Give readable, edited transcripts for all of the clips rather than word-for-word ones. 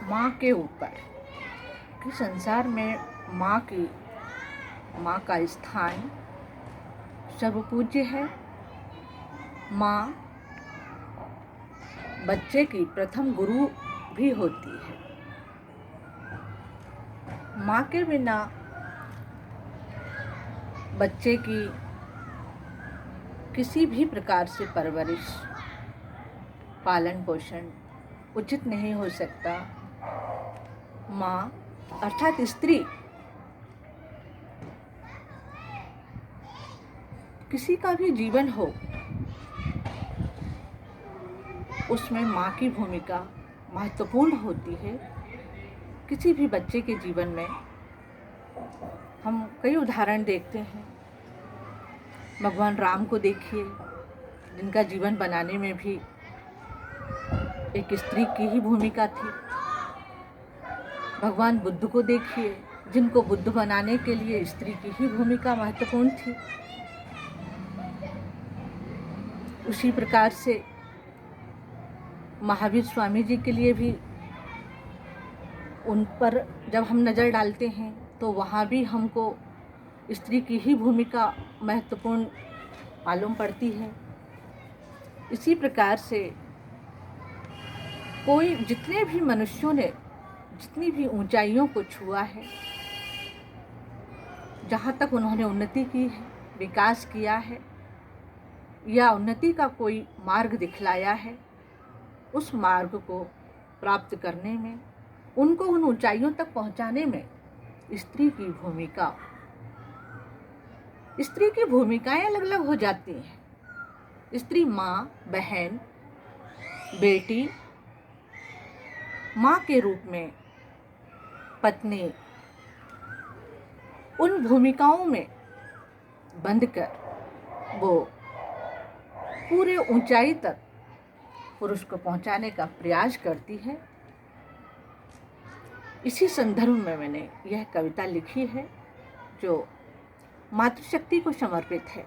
माँ के ऊपर कि संसार में माँ का स्थान सर्वपूज्य है। माँ बच्चे की प्रथम गुरु भी होती है। माँ के बिना बच्चे की किसी भी प्रकार से परवरिश, पालन पोषण उचित नहीं हो सकता। माँ अर्थात स्त्री किसी का भी जीवन हो, उसमें माँ की भूमिका महत्वपूर्ण होती है। किसी भी बच्चे के जीवन में हम कई उदाहरण देखते हैं। भगवान राम को देखिए, जिनका जीवन बनाने में भी एक स्त्री की ही भूमिका थी। भगवान बुद्ध को देखिए, जिनको बुद्ध बनाने के लिए स्त्री की ही भूमिका महत्वपूर्ण थी। उसी प्रकार से महावीर स्वामी जी के लिए भी उन पर जब हम नज़र डालते हैं तो वहाँ भी हमको स्त्री की ही भूमिका महत्वपूर्ण मालूम पड़ती है। इसी प्रकार से जितने भी मनुष्यों ने जितनी भी ऊंचाइयों को छुआ है, जहाँ तक उन्होंने उन्नति की है, विकास किया है या उन्नति का कोई मार्ग दिखलाया है, उस मार्ग को प्राप्त करने में, उनको उन ऊंचाइयों तक पहुँचाने में स्त्री की भूमिकाएं अलग अलग हो जाती हैं। स्त्री माँ, बहन, बेटी, माँ के रूप में, पत्नी, उन भूमिकाओं में बंधकर वो पूरे ऊंचाई तक पुरुष को पहुंचाने का प्रयास करती है। इसी संदर्भ में मैंने यह कविता लिखी है जो मातृशक्ति को समर्पित है।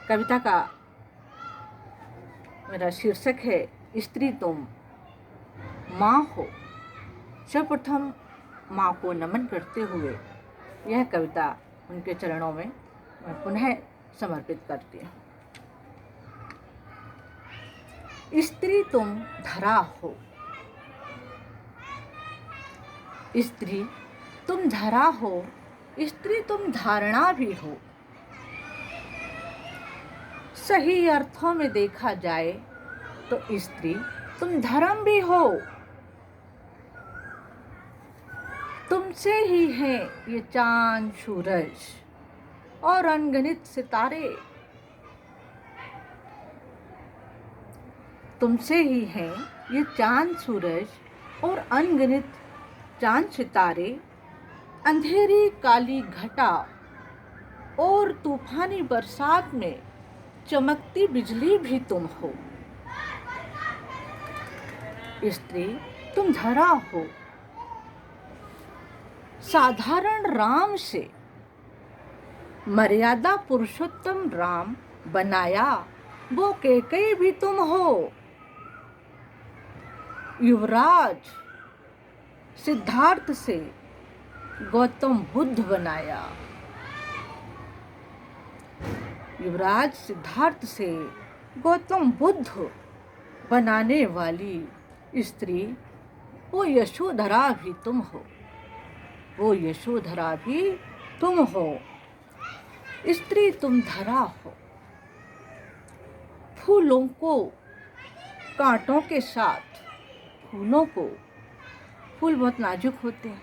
कविता का मेरा शीर्षक है स्त्री तुम माँ हो। सर्वप्रथम माँ को नमन करते हुए यह कविता उनके चरणों में मैं पुनः समर्पित करती हूँ। स्त्री तुम धरा हो, स्त्री तुम धरा हो, स्त्री तुम धारणा भी हो। सही अर्थों में देखा जाए तो स्त्री तुम धर्म भी हो। तुमसे ही हैं ये चांद सूरज और अनगिनत सितारे। तुमसे ही हैं ये चांद सूरज और अनगिनत चांद सितारे। अंधेरी काली घटा और तूफानी बरसात में चमकती बिजली भी तुम हो। स्त्री तुम धरा हो। साधारण राम से मर्यादा पुरुषोत्तम राम बनाया वो कैकेयी भी तुम हो। युवराज सिद्धार्थ से गौतम बुद्ध बनाया। युवराज सिद्धार्थ से गौतम बुद्ध बनाने वाली स्त्री वो यशोधरा भी तुम हो। वो यशोधरा भी तुम हो। स्त्री तुम धरा हो। फूलों को कांटों के साथ, फूल बहुत नाजुक होते हैं,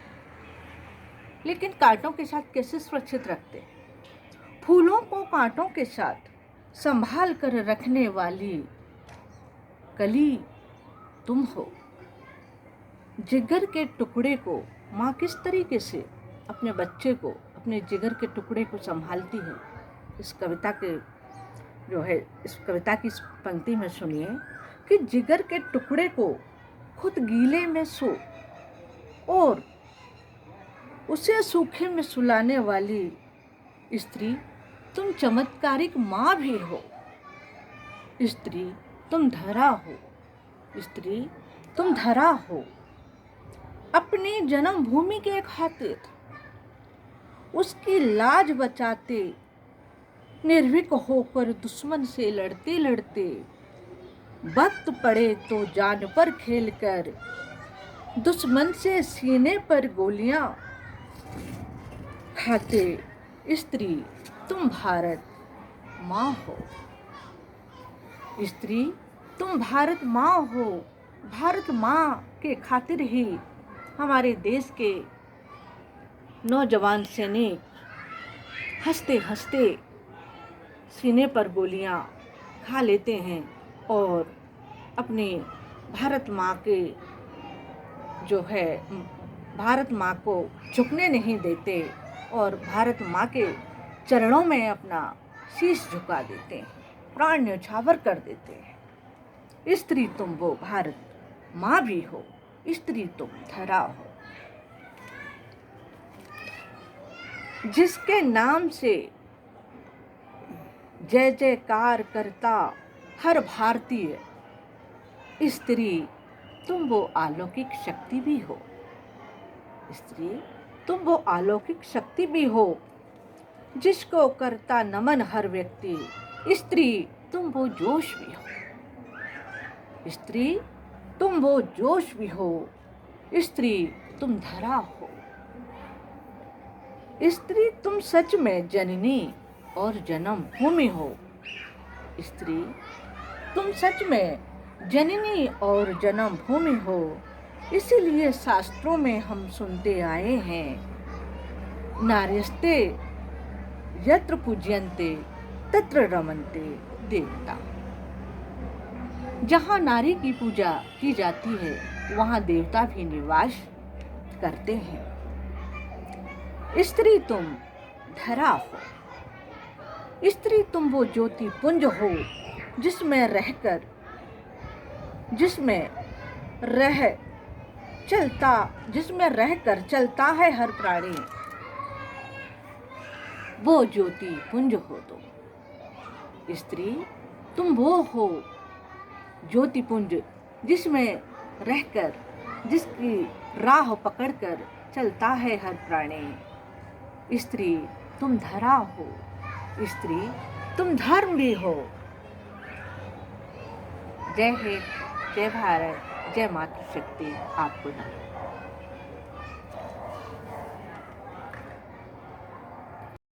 लेकिन कांटों के साथ कैसे सुरक्षित रखते हैं? फूलों को कांटों के साथ संभाल कर रखने वाली कली तुम हो। जिगर के टुकड़े को माँ किस तरीके से अपने बच्चे को, अपने जिगर के टुकड़े को संभालती है, इस कविता की इस पंक्ति में सुनिए कि जिगर के टुकड़े को खुद गीले में सो और उसे सूखे में सुलाने वाली स्त्री तुम चमत्कारिक माँ भी हो। स्त्री तुम धरा हो। स्त्री तुम धरा हो। अपनी जन्मभूमि के खातिर उसकी लाज बचाते, निर्भीक होकर दुश्मन से लड़ते लड़ते, वक्त पड़े तो जान पर खेलकर दुश्मन से सीने पर गोलियां खाते। स्त्री तुम भारत माँ हो। स्त्री तुम भारत माँ हो। भारत माँ के खातिर ही हमारे देश के नौजवान सैनिक हंसते हंसते सीने पर गोलियां खा लेते हैं और अपने भारत माँ के जो है भारत माँ को झुकने नहीं देते और भारत माँ के चरणों में अपना शीश झुका देते हैं, प्राण न्यौछावर कर देते हैं। स्त्री तुम वो भारत माँ भी हो। स्त्री तुम धरा हो। जिसके नाम से जय जयकार करता हर भारतीय, स्त्री तुम वो अलौकिक शक्ति भी हो। स्त्री तुम वो अलौकिक शक्ति भी हो जिसको करता नमन हर व्यक्ति। स्त्री तुम वो जोश भी हो। स्त्री तुम वो जोश भी हो। स्त्री तुम धरा हो। स्त्री तुम सच में जननी और जन्म भूमि हो। स्त्री तुम सच में जननी और जन्म भूमि हो। इसीलिए शास्त्रों में हम सुनते आए हैं, नार्यस्ते यत्र पूज्यन्ते तत्र रमन्ते देवता। जहाँ नारी की पूजा की जाती है वहाँ देवता भी निवास करते हैं। स्त्री तुम धरा हो। स्त्री तुम वो ज्योति पुंज हो जिसमें रहकर चलता है हर प्राणी। वो ज्योति पुंज हो तुम। स्त्री तुम वो हो ज्योति पुंज जिसमें रहकर, जिसकी राह पकड़कर चलता है हर प्राणी। स्त्री तुम धरा हो। स्त्री तुम धर्म भी हो। जय हिंद, जय भारत, जय मातृशक्ति। आपको नमन।